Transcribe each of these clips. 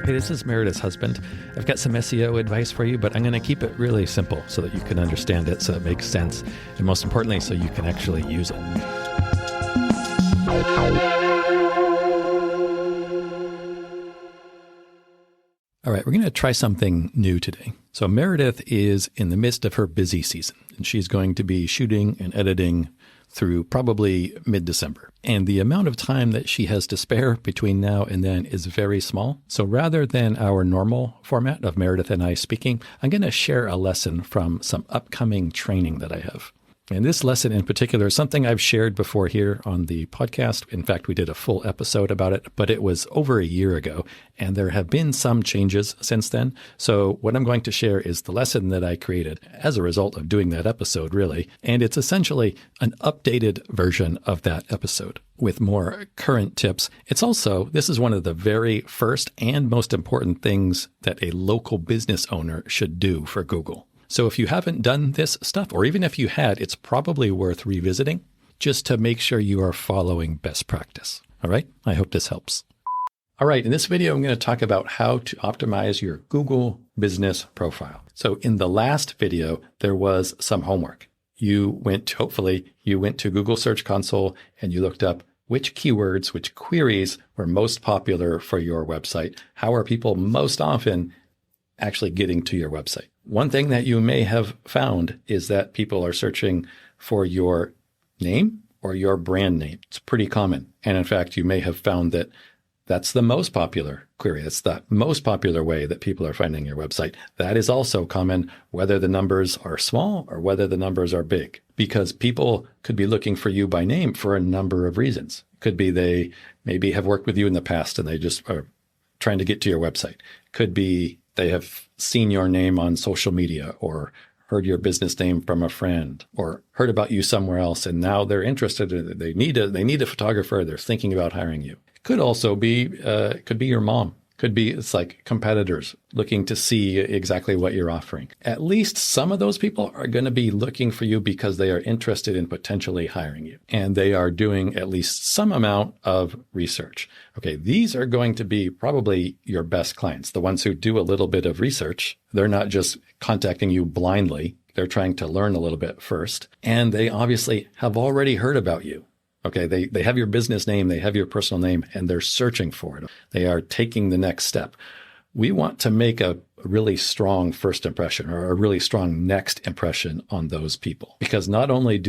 Hey, this is Meredith's husband. I've got some SEO advice for you, but I'm going to keep it really simple so that you can understand it, so it makes sense, and most importantly, so you can actually use it. All right, we're going to try something new today. So Meredith is in the midst of her busy season, and she's going to be shooting and editing through probably mid-December. And the amount of time that she has to spare between now and then is very small. So rather than our normal format of Meredith and I speaking, I'm going to share a lesson from some upcoming training that I have. And this lesson in particular is something I've shared before here on the podcast. In fact, we did a full episode about it, but it was over a year ago, and there have been some changes since then. So what I'm going to share is the lesson that I created as a result of doing that episode, really. And it's essentially an updated version of that episode with more current tips. It's also, this is one of the very first and most important things that a local business owner should do for Google. So if you haven't done this stuff, or even if you had, it's probably worth revisiting just to make sure you are following best practice. All right? I hope this helps. All right. In this video, I'm going to talk about how to optimize your Google business profile. So in the last video, there was some homework. Hopefully you went to Google Search Console and you looked up which keywords, which queries were most popular for your website. How are people most often actually getting to your website? One thing that you may have found is that people are searching for your name or your brand name. It's pretty common. And in fact, you may have found that that's the most popular query. That's the most popular way that people are finding your website. That is also common, whether the numbers are small or whether the numbers are big, because people could be looking for you by name for a number of reasons. Could be they maybe have worked with you in the past and they just are trying to get to your website. Could be they have seen your name on social media or heard your business name from a friend or heard about you somewhere else, and now they're interested in it. They need a photographer. They're thinking about hiring you. It could also be, could be your mom. It's like competitors looking to see exactly what you're offering. At least some of those people are going to be looking for you because they are interested in potentially hiring you. And they are doing at least some amount of research. Okay, these are going to be probably your best clients, the ones who do a little bit of research. They're not just contacting you blindly. They're trying to learn a little bit first. And they obviously have already heard about you. Okay, they have your business name, they have your personal name, and they're searching for it. They are taking the next step. We want to make a really strong first impression or a really strong next impression on those people, because not only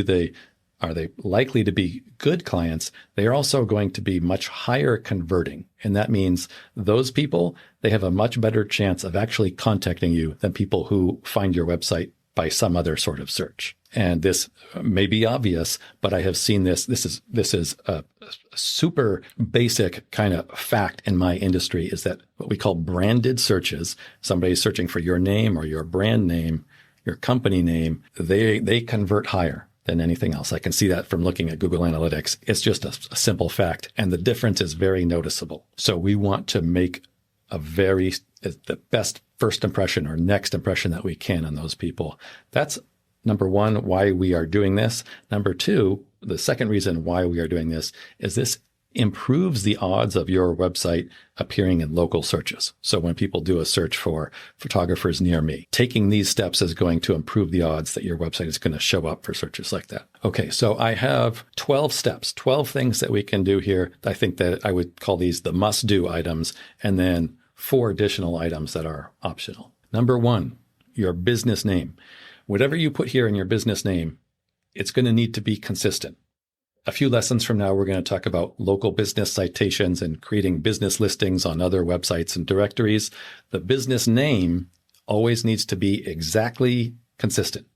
are they likely to be good clients, they are also going to be much higher converting. And that means those people, they have a much better chance of actually contacting you than people who find your website by some other sort of search. And this may be obvious, but I have seen this. This is a super basic kind of fact in my industry, is that what we call branded searches, somebody's searching for your name or your brand name, your company name, they convert higher than anything else. I can see that from looking at Google Analytics. It's just a simple fact, and the difference is very noticeable. So we want to make the best first impression or next impression that we can on those people. That's number one, why we are doing this. Number two, the second reason why we are doing this is this improves the odds of your website appearing in local searches. So when people do a search for photographers near me, taking these steps is going to improve the odds that your website is going to show up for searches like that. Okay, so I have 12 steps, 12 things that we can do here. I think that I would call these the must-do items, and then 4 additional items that are optional. Number 1, your business name. Whatever you put here in your business name, it's going to need to be consistent. A few lessons from now, we're going to talk about local business citations and creating business listings on other websites and directories. The business name always needs to be exactly consistent.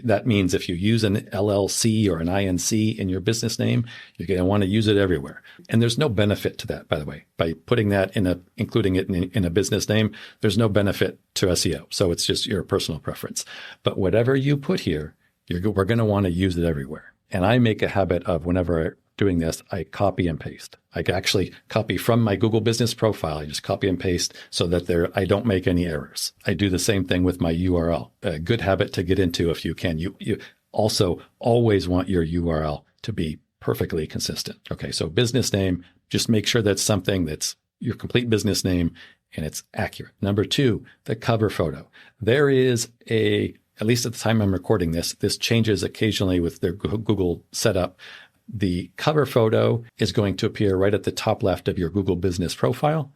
That means if you use an LLC or an INC in your business name, you're going to want to use it everywhere. And there's no benefit to that, by the way. By putting that including it in a business name, there's no benefit to SEO. So it's just your personal preference. But whatever you put here, we're going to want to use it everywhere. And I make a habit of, whenever doing this, I copy and paste. I actually copy from my Google Business profile. I just copy and paste so that I don't make any errors. I do the same thing with my URL. A good habit to get into if you can. You also always want your URL to be perfectly consistent. Okay, so business name, just make sure that's something that's your complete business name and it's accurate. Number two, the cover photo. There is at least at the time I'm recording this changes occasionally with their Google setup. The cover photo is going to appear right at the top left of your Google business profile,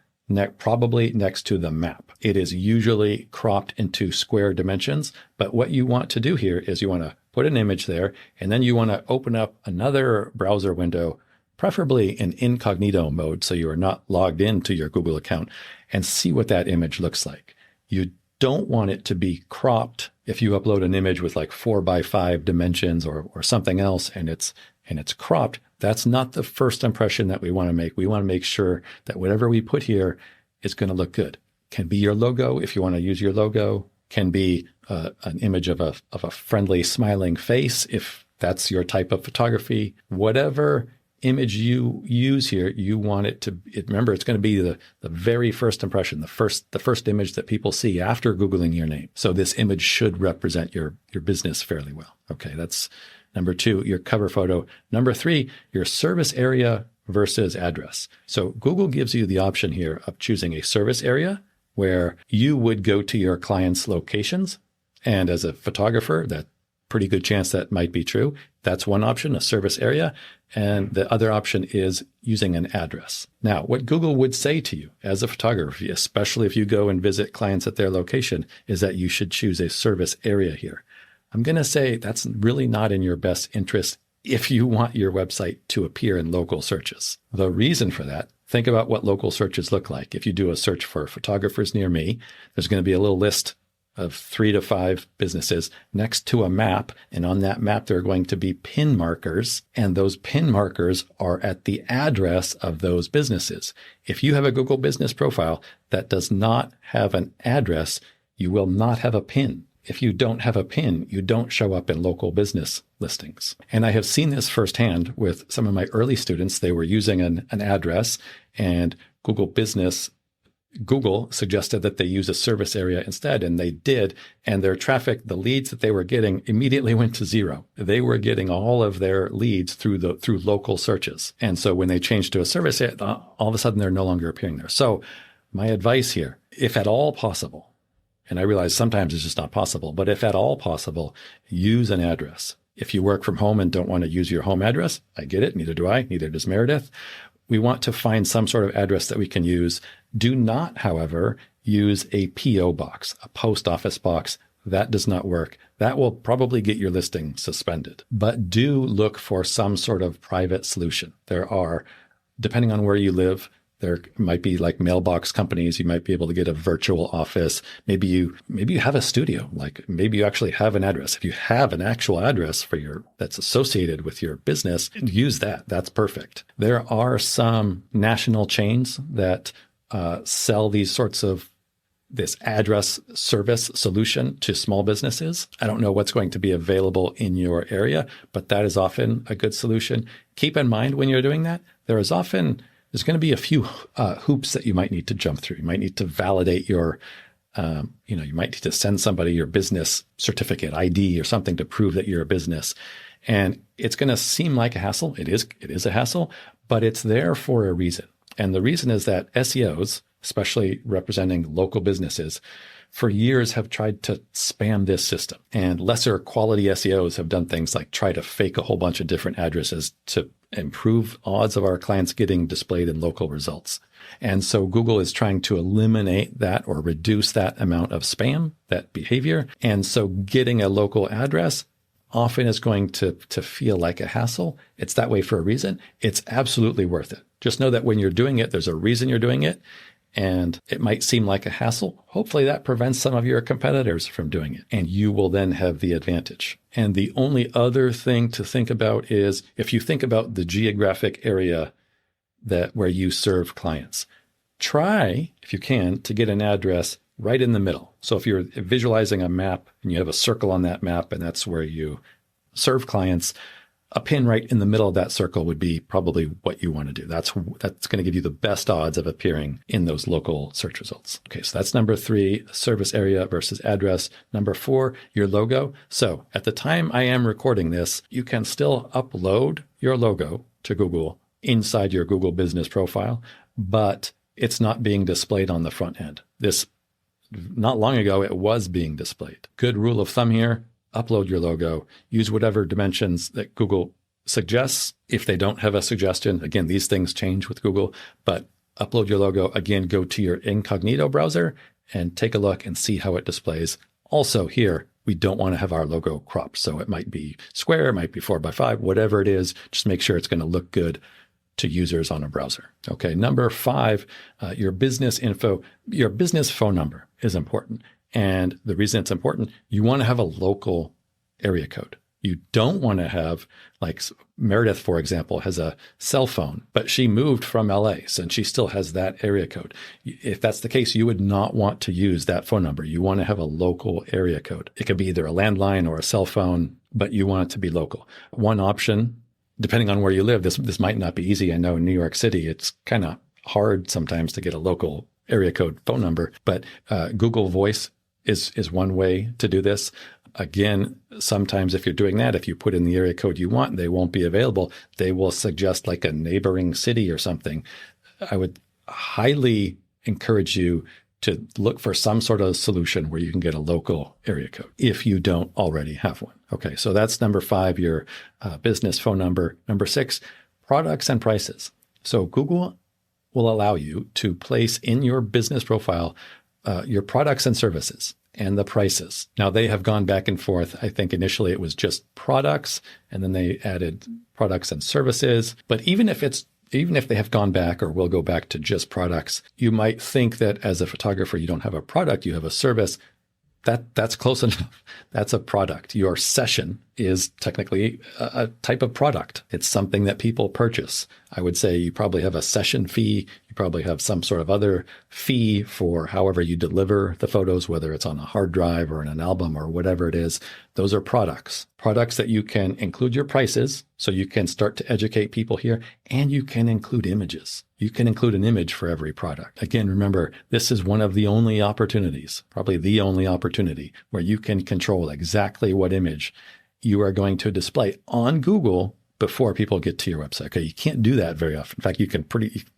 probably next to the map. It is usually cropped into square dimensions, but what you want to do here is you want to put an image there, and then you want to open up another browser window, preferably in incognito mode, so you are not logged into your Google account, and see what that image looks like. You don't want it to be cropped if you upload an image with like 4x5 dimensions or something else, and it's cropped. That's not the first impression that we want to make. We want to make sure that whatever we put here is going to look good. Can be your logo if you want to use your logo. Can be an image of a friendly smiling face if that's your type of photography. Whatever image you use here, you want it to, remember, it's going to be the very first impression, the first image that people see after Googling your name. So this image should represent your business fairly well. Okay, that's number two, your cover photo. Number three, your service area versus address. So Google gives you the option here of choosing a service area where you would go to your client's locations. And as a photographer, that pretty good chance that might be true. That's one option, a service area. And the other option is using an address. Now, what Google would say to you as a photographer, especially if you go and visit clients at their location, is that you should choose a service area here. I'm going to say that's really not in your best interest if you want your website to appear in local searches. The reason for that, think about what local searches look like. If you do a search for photographers near me, there's going to be a little list of 3 to 5 businesses next to a map. And on that map, there are going to be pin markers. And those pin markers are at the address of those businesses. If you have a Google business profile that does not have an address, you will not have a pin. If you don't have a pin, you don't show up in local business listings. And I have seen this firsthand with some of my early students. They were using an address, and Google suggested that they use a service area instead, and they did. And their traffic, the leads that they were getting, immediately went to zero. They were getting all of their leads through local searches. And so when they changed to a service area, all of a sudden they're no longer appearing there. So my advice here, if at all possible, and I realize sometimes it's just not possible, but if at all possible, use an address. If you work from home and don't want to use your home address, I get it. Neither do I. Neither does Meredith. We want to find some sort of address that we can use. Do not, however, use a PO box, a post office box. That does not work. That will probably get your listing suspended. But do look for some sort of private solution. There are, depending on where you live, there might be like mailbox companies. You might be able to get a virtual office. Maybe you have a studio. Like maybe you actually have an address. If you have an actual address that's associated with your business, use that. That's perfect. There are some national chains that sell these sorts of this address service solution to small businesses. I don't know what's going to be available in your area, but that is often a good solution. Keep in mind when you're doing that, there's going to be a few hoops that you might need to jump through. You might need to validate you might need to send somebody your business certificate, ID, or something to prove that you're a business. And it's going to seem like a hassle. It is a hassle, but it's there for a reason. And the reason is that SEOs, especially representing local businesses, for years have tried to spam this system. And lesser quality SEOs have done things like try to fake a whole bunch of different addresses to improve odds of our clients getting displayed in local results. And so Google is trying to eliminate that or reduce that amount of spam, that behavior. And so getting a local address often is going to feel like a hassle. It's that way for a reason. It's absolutely worth it. Just know that when you're doing it, there's a reason you're doing it. And it might seem like a hassle. Hopefully that prevents some of your competitors from doing it, and you will then have the advantage. And the only other thing to think about is if you think about the geographic area where you serve clients, try, if you can, to get an address right in the middle. So if you're visualizing a map and you have a circle on that map and that's where you serve clients, a pin right in the middle of that circle would be probably what you want to do. That's going to give you the best odds of appearing in those local search results. Okay, so that's number 3, service area versus address. Number 4, your logo. So at the time I am recording this, you can still upload your logo to Google inside your Google business profile, but it's not being displayed on the front end. This, not long ago, it was being displayed. Good rule of thumb here, upload your logo, use whatever dimensions that Google suggests. If they don't have a suggestion, again, these things change with Google, but upload your logo. Again, go to your incognito browser and take a look and see how it displays. Also here, we don't want to have our logo cropped. So it might be square, it might be 4x5, whatever it is, just make sure it's going to look good to users on a browser. Okay, number 5, your business info, your business phone number is important. And the reason it's important, you want to have a local area code. You don't want to have, like Meredith, for example, has a cell phone, but she moved from LA, so she still has that area code. If that's the case, you would not want to use that phone number. You want to have a local area code. It could be either a landline or a cell phone, but you want it to be local. One option, depending on where you live, this might not be easy. I know in New York City, it's kind of hard sometimes to get a local area code phone number, but Google Voice is one way to do this. Again, sometimes if you're doing that, if you put in the area code you want, they won't be available. They will suggest like a neighboring city or something. I would highly encourage you to look for some sort of solution where you can get a local area code if you don't already have one. Okay, so that's number 5, your business phone number. Number 6, products and prices. So Google will allow you to place in your business profile your products and services and the prices. Now, they have gone back and forth. I think initially it was just products, and then they added products and services. But even if they have gone back or will go back to just products, you might think that as a photographer, you don't have a product, you have a service. That's close enough. That's a product. Your session is technically a type of product. It's something that people purchase. I would say you probably have a session fee. You probably have some sort of other fee for however you deliver the photos, whether it's on a hard drive or in an album or whatever it is. Those are products. Products that you can include your prices, so you can start to educate people here, and you can include images. You can include an image for every product. Again, remember, this is one of the only opportunities, probably the only opportunity, where you can control exactly what image you are going to display on Google before people get to your website. Okay, you can't do that very often. In fact, you can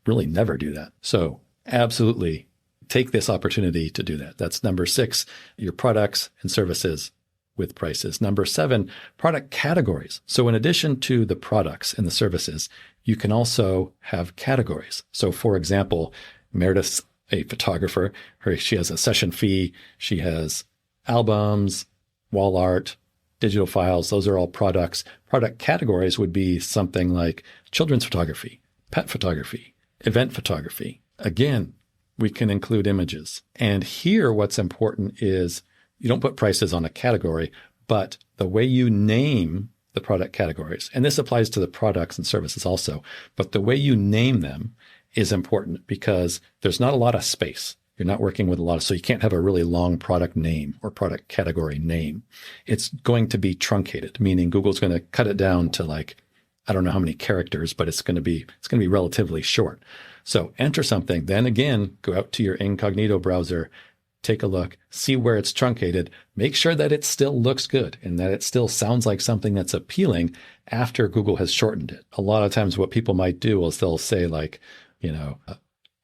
really never do that. So absolutely take this opportunity to do that. That's number 6, your products and services with prices. Number 7, product categories. So in addition to the products and the services, you can also have categories. So for example, Meredith's a photographer. She has a session fee. She has albums, wall art, digital files. Those are all products. Product categories would be something like children's photography, pet photography, event photography. Again, we can include images. And here, what's important is you don't put prices on a category, but the way you name the product categories, and this applies to the products and services also, but the way you name them is important because there's not a lot of space. You're not working with a lot of, so you can't have a really long product name or product category name. It's going to be truncated, meaning Google's going to cut it down to like, I don't know how many characters, but it's going to be relatively short. So enter something, then again, go out to your incognito browser, take a look, see where it's truncated, make sure that it still looks good and that it still sounds like something that's appealing after Google has shortened it. A lot of times what people might do is they'll say like,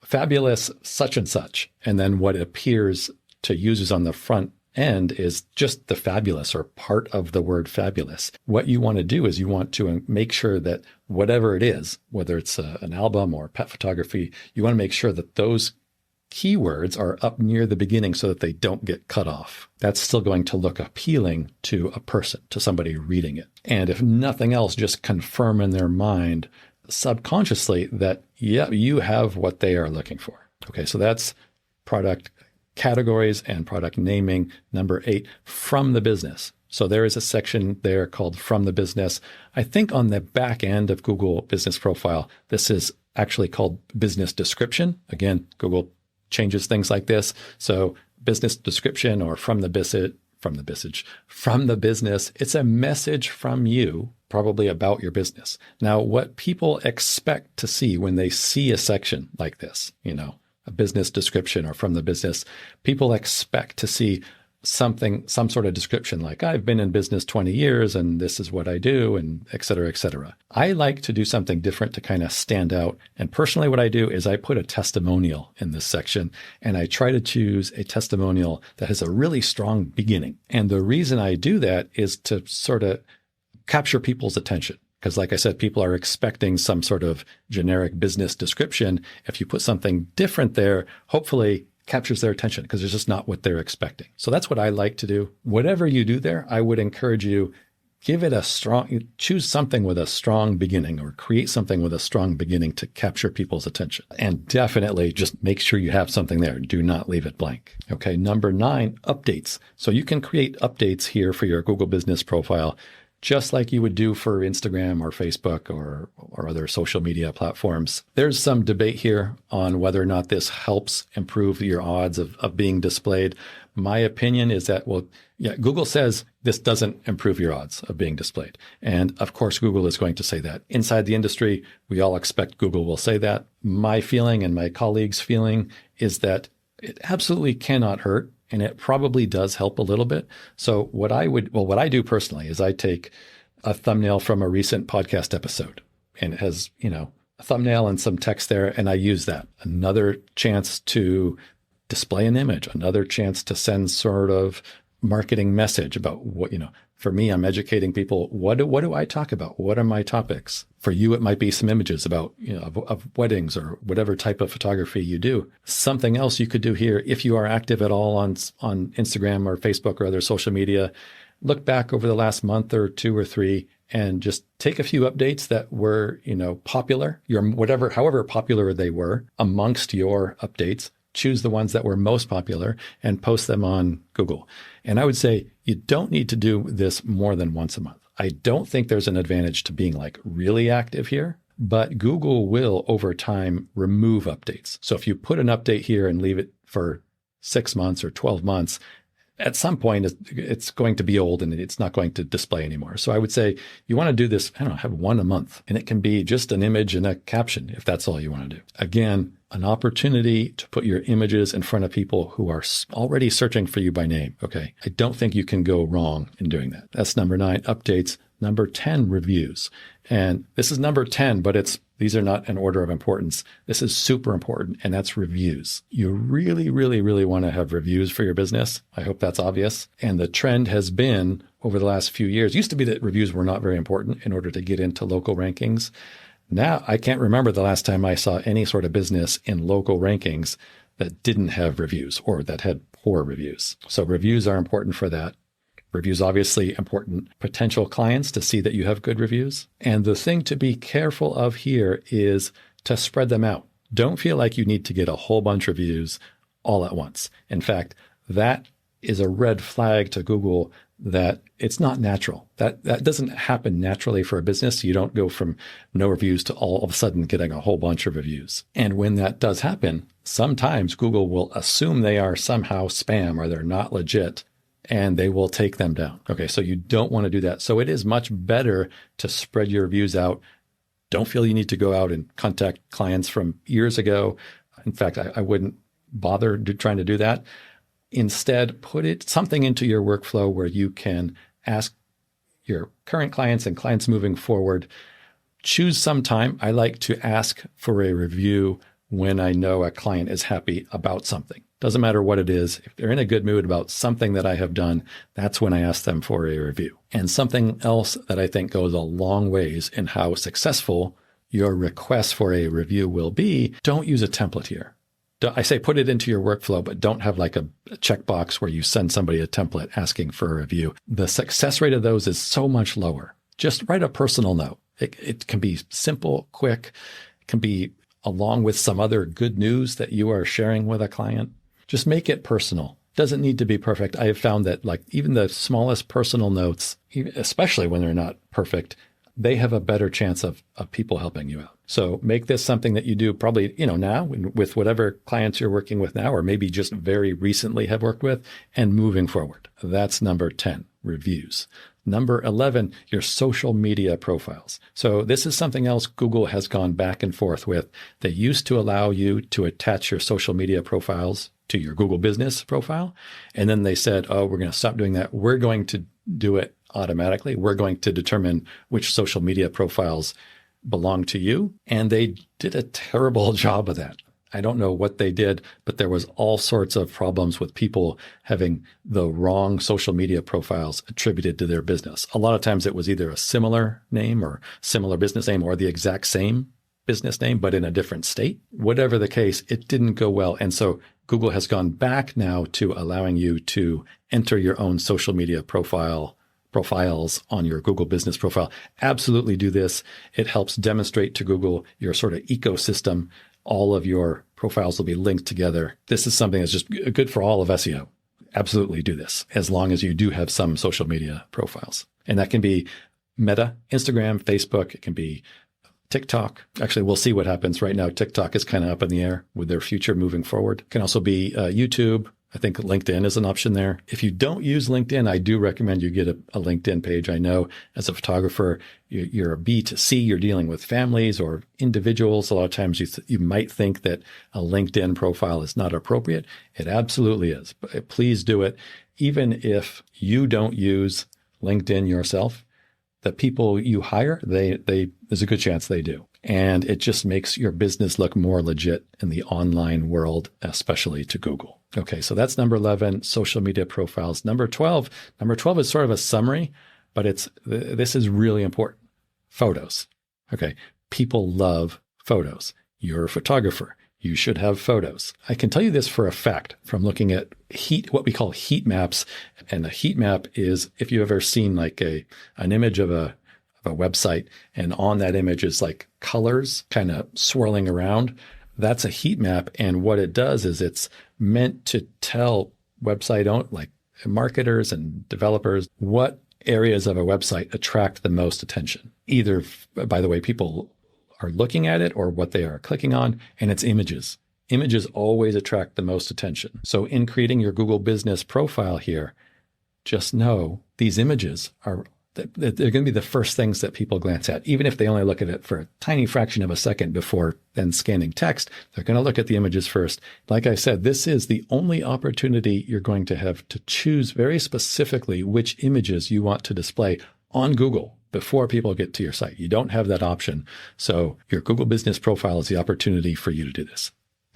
fabulous such and such. And then what appears to users on the front end is just the fabulous or part of the word fabulous. What you want to do is you want to make sure that whatever it is, whether it's an album or pet photography, you want to make sure that those keywords are up near the beginning so that they don't get cut off. That's still going to look appealing to a person, to somebody reading it. And if nothing else, just confirm in their mind subconsciously that, yeah, you have what they are looking for. Okay, so that's product categories and product naming. Number 8, from the business. So there is a section there called From the Business. I think on the back end of Google Business Profile, this is actually called Business Description. Again, Google changes things like this. So business description or from the business, it's a message from you, probably about your business. Now, what people expect to see when they see a section like this, a business description or from the business, people expect to see some sort of description like I've been in business 20 years and this is what I do and et cetera, et cetera. I like to do something different to kind of stand out. And personally, what I do is I put a testimonial in this section and I try to choose a testimonial that has a really strong beginning. And the reason I do that is to sort of capture people's attention. Because like I said, people are expecting some sort of generic business description. If you put something different there, hopefully captures their attention because it's just not what they're expecting. So that's what I like to do. Whatever you do there, I would encourage you, choose something with a strong beginning or create something with a strong beginning to capture people's attention. And definitely just make sure you have something there. Do not leave it blank. Okay. Number 9, updates. So you can create updates here for your Google Business profile, just like you would do for Instagram or Facebook or other social media platforms. There's some debate here on whether or not this helps improve your odds of being displayed. My opinion is that, Google says this doesn't improve your odds of being displayed. And of course, Google is going to say that. Inside the industry, we all expect Google will say that. My feeling and my colleagues' feeling is that it absolutely cannot hurt. And it probably does help a little bit. So what I do personally is I take a thumbnail from a recent podcast episode and it has, a thumbnail and some text there. And I use that. Another chance to display an image, another chance to send sort of marketing message about what, for me, I'm educating people. What do I talk about? What are my topics? For you, it might be some images about, of weddings or whatever type of photography you do. Something else you could do here, if you are active at all on Instagram or Facebook or other social media, look back over the last month or 2 or 3 and just take a few updates that were, popular, however popular they were amongst your updates. Choose the ones that were most popular and post them on Google. And I would say you don't need to do this more than once a month. I don't think there's an advantage to being like really active here, but Google will over time remove updates. So if you put an update here and leave it for 6 months or 12 months, at some point it's going to be old and it's not going to display anymore. So I would say you want to do this, have one a month, and it can be just an image and a caption if that's all you want to do. Again, an opportunity to put your images in front of people who are already searching for you by name. Okay. I don't think you can go wrong in doing that. That's number 9, updates. Number 10, reviews. And this is number 10, but these are not in order of importance. This is super important, and that's reviews. You really, really, really want to have reviews for your business. I hope that's obvious. And the trend has been over the last few years, used to be that reviews were not very important in order to get into local rankings. Now, I can't remember the last time I saw any sort of business in local rankings that didn't have reviews or that had poor reviews. So reviews are important for that. Reviews, obviously important potential clients to see that you have good reviews. And the thing to be careful of here is to spread them out. Don't feel like you need to get a whole bunch of reviews all at once. In fact, that is a red flag to Google that it's not natural. That doesn't happen naturally for a business. You don't go from no reviews to all of a sudden getting a whole bunch of reviews. And when that does happen, sometimes Google will assume they are somehow spam or they're not legit, and they will take them down. Okay, so you don't want to do that. So it is much better to spread your reviews out. Don't feel you need to go out and contact clients from years ago. In fact, I wouldn't bother trying to do that. Instead, put something into your workflow where you can ask your current clients and clients moving forward, choose some time. I like to ask for a review when I know a client is happy about something. Doesn't matter what it is. If they're in a good mood about something that I have done, that's when I ask them for a review. And something else that I think goes a long ways in how successful your request for a review will be, don't use a template here. I say put it into your workflow, but don't have like a checkbox where you send somebody a template asking for a review. The success rate of those is so much lower. Just write a personal note. It can be simple, quick. It can be along with some other good news that you are sharing with a client. Just make it personal. Doesn't need to be perfect. I have found that like even the smallest personal notes, especially when they're not perfect, they have a better chance of people helping you out. So make this something that you do probably, now with whatever clients you're working with now, or maybe just very recently have worked with, and moving forward. That's number 10. reviews. Number 11, your social media profiles. So this is something else Google has gone back and forth with. They used to allow you to attach your social media profiles to your Google business profile. And then they said, oh, we're going to stop doing that. We're going to do it automatically. We're going to determine which social media profiles belong to you. And they did a terrible job of that. I don't know what they did, but there was all sorts of problems with people having the wrong social media profiles attributed to their business. A lot of times it was either a similar name or similar business name or the exact same business name, but in a different state. Whatever the case, it didn't go well. And so Google has gone back now to allowing you to enter your own social media profiles on your Google business profile. Absolutely do this. It helps demonstrate to Google your sort of ecosystem. All of your profiles will be linked together. This is something that's just good for all of SEO. Absolutely do this, as long as you do have some social media profiles. And that can be Meta, Instagram, Facebook. It can be TikTok. Actually, we'll see what happens. Right now, TikTok is kind of up in the air with their future moving forward. It can also be YouTube. I think LinkedIn is an option there. If you don't use LinkedIn, I do recommend you get a LinkedIn page. I know as a photographer, you're a B2C, you're dealing with families or individuals. A lot of times you might think that a LinkedIn profile is not appropriate. It absolutely is. But please do it. Even if you don't use LinkedIn yourself, the people you hire, there's a good chance they do. And it just makes your business look more legit in the online world, especially to Google. Okay, so that's number 11, social media profiles. Number 12 is sort of a summary, but this is really important. Photos. Okay, people love photos. You're a photographer. You should have photos. I can tell you this for a fact from looking at what we call heat maps. And a heat map is, if you've ever seen like an image of a website, and on that image is like colors kind of swirling around. That's a heat map. And what it does is it's meant to tell website owners, like marketers and developers, what areas of a website attract the most attention, either by the way people are looking at it or what they are clicking on. And it's images. Images always attract the most attention. So in creating your Google business profile here, just know these images they're going to be the first things that people glance at. Even if they only look at it for a tiny fraction of a second before then scanning text, they're going to look at the images first. Like I said, this is the only opportunity you're going to have to choose very specifically which images you want to display on Google before people get to your site. You don't have that option. So your Google business profile is the opportunity for you to do this.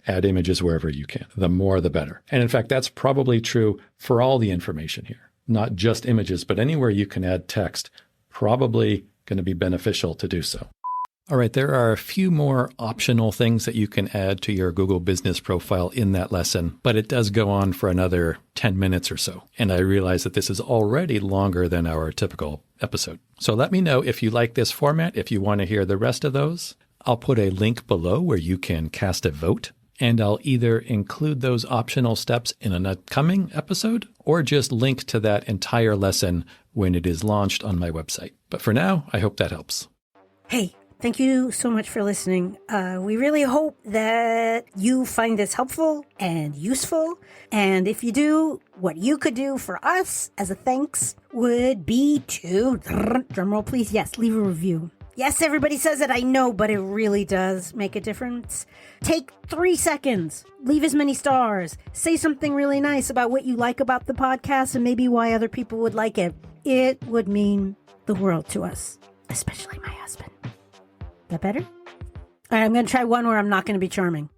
Add images wherever you can. The more, the better. And in fact, that's probably true for all the information here. Not just images, but anywhere you can add text, probably going to be beneficial to do so. All right, there are a few more optional things that you can add to your Google business profile in that lesson, but it does go on for another 10 minutes or so. And I realize that this is already longer than our typical episode. So let me know if you like this format, if you want to hear the rest of those. I'll put a link below where you can cast a vote. And I'll either include those optional steps in an upcoming episode or just link to that entire lesson when it is launched on my website. But for now, I hope that helps. Hey, thank you so much for listening. We really hope that you find this helpful and useful. And if you do, what you could do for us as a thanks would be to, drumroll please, yes, leave a review. Yes, everybody says it, I know, but it really does make a difference. Take 3 seconds, leave as many stars, say something really nice about what you like about the podcast and maybe why other people would like it. It would mean the world to us, especially my husband. That better? All right, I'm going to try one where I'm not going to be charming.